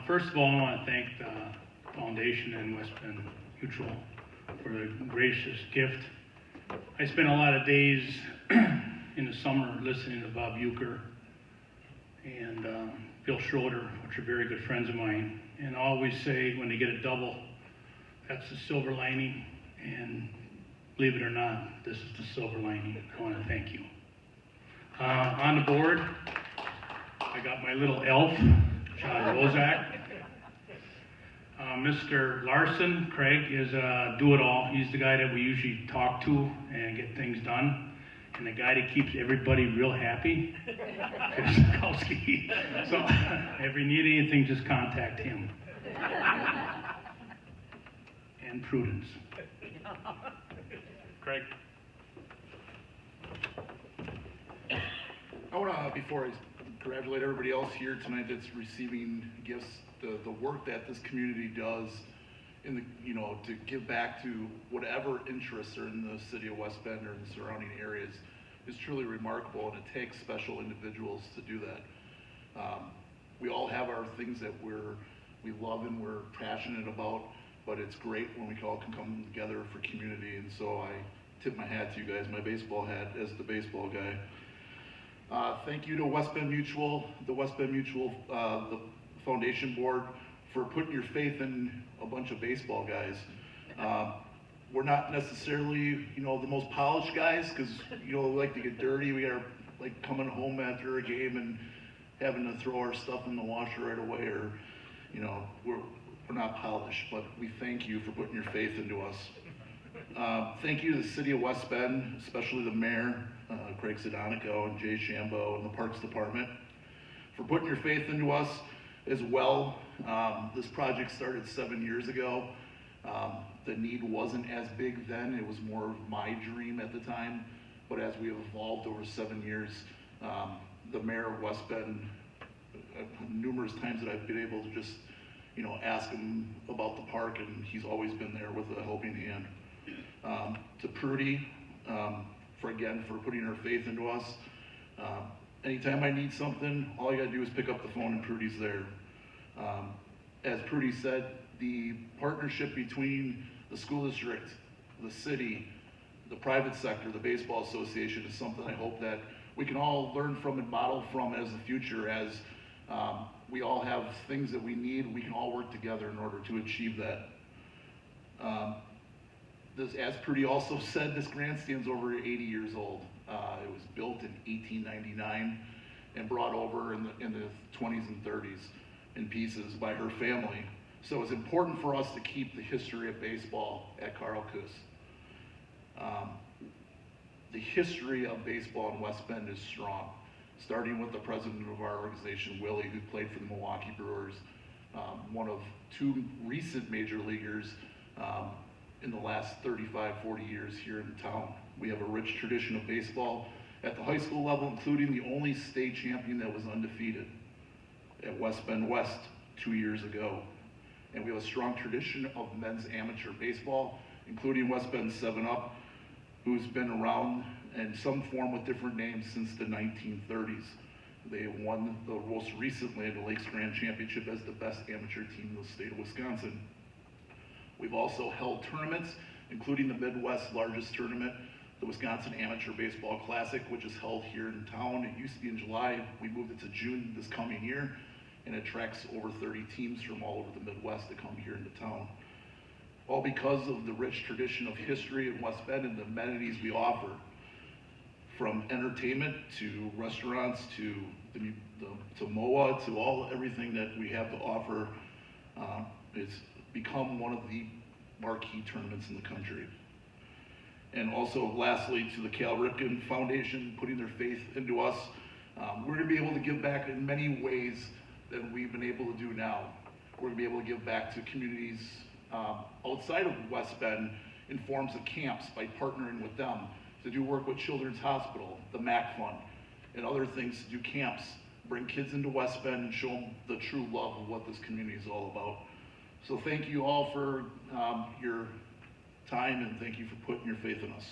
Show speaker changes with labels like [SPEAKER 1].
[SPEAKER 1] First of all, I want to thank the Foundation and West Bend Mutual for the gracious gift. I spent a lot of days in the summer listening to Bob Euchre and Bill Schroeder, which are very good friends of mine, and I always say when they get a double, that's the silver lining, and believe it or not, this is the silver lining. I want to thank you. On the board, I got my little elf, John Rozak. Mr. Larson, Craig, is a do-it-all. He's the guy that we usually talk to and get things done. And the guy that keeps everybody real happy is Kowski. So if you need anything, just contact him. And Prudence.
[SPEAKER 2] Craig.
[SPEAKER 3] I want to, before I congratulate everybody else here tonight that's receiving gifts, the work that this community does in the, to give back to whatever interests are in the city of West Bend or in the surrounding areas is truly remarkable, and it takes special individuals to do that. We all have our things that we love and we're passionate about, but it's great when we all can come together for community, and so I tip my hat to you guys, my baseball hat as the baseball guy. Thank you to West Bend Mutual, the West Bend Mutual, the Foundation Board, for putting your faith in a bunch of baseball guys. We're not necessarily, the most polished guys, because, we like to get dirty. We are like coming home after a game and having to throw our stuff in the washer right away, or, we're not polished, but we thank you for putting your faith into us. Thank you to the city of West Bend, especially the mayor, Craig Sedonico and Jay Shambo and the Parks Department, for putting your faith into us as well. This project started 7 years ago. The need wasn't as big then. It was more of my dream at the time. But as we have evolved over 7 years, the mayor of West Bend, numerous times that I've been able to just, ask him about the park, and he's always been there with a helping hand. To Prudy, for putting her faith into us. Anytime I need something, all I gotta do is pick up the phone and Prudy's there. As Prudy said, the partnership between the school district, the city, the private sector, the baseball association is something I hope that we can all learn from and model from as the future, as we all have things that we need. We can all work together in order to achieve that. As Prudy also said, this grandstand's over 80 years old. It was built in 1899 and brought over in the 20s and 30s in pieces by her family. So it's important for us to keep the history of baseball at Carl Kuss. The history of baseball in West Bend is strong, starting with the president of our organization, Willie, who played for the Milwaukee Brewers, one of two recent major leaguers in the last 35, 40 years here in town. We have a rich tradition of baseball at the high school level, including the only state champion that was undefeated at West Bend West 2 years ago. And we have a strong tradition of men's amateur baseball, including West Bend 7-Up, who's been around in some form with different names since the 1930s. They won most recently the Lakes Grand Championship as the best amateur team in the state of Wisconsin. We've also held tournaments, including the Midwest's largest tournament, the Wisconsin Amateur Baseball Classic, which is held here in town. It used to be in July. We moved it to June this coming year, and it attracts over 30 teams from all over the Midwest to come here into town. All because of the rich tradition of history in West Bend and the amenities we offer, from entertainment to restaurants to MOA to everything that we have to offer. It's become one of the marquee tournaments in the country. And also, lastly, to the Cal Ripken Foundation, putting their faith into us. We're gonna be able to give back in many ways than we've been able to do now. We're gonna be able to give back to communities outside of West Bend in forms of camps by partnering with them to do work with Children's Hospital, the MAC Fund, and other things to do camps, bring kids into West Bend and show them the true love of what this community is all about. So thank you all for your time, and thank you for putting your faith in us.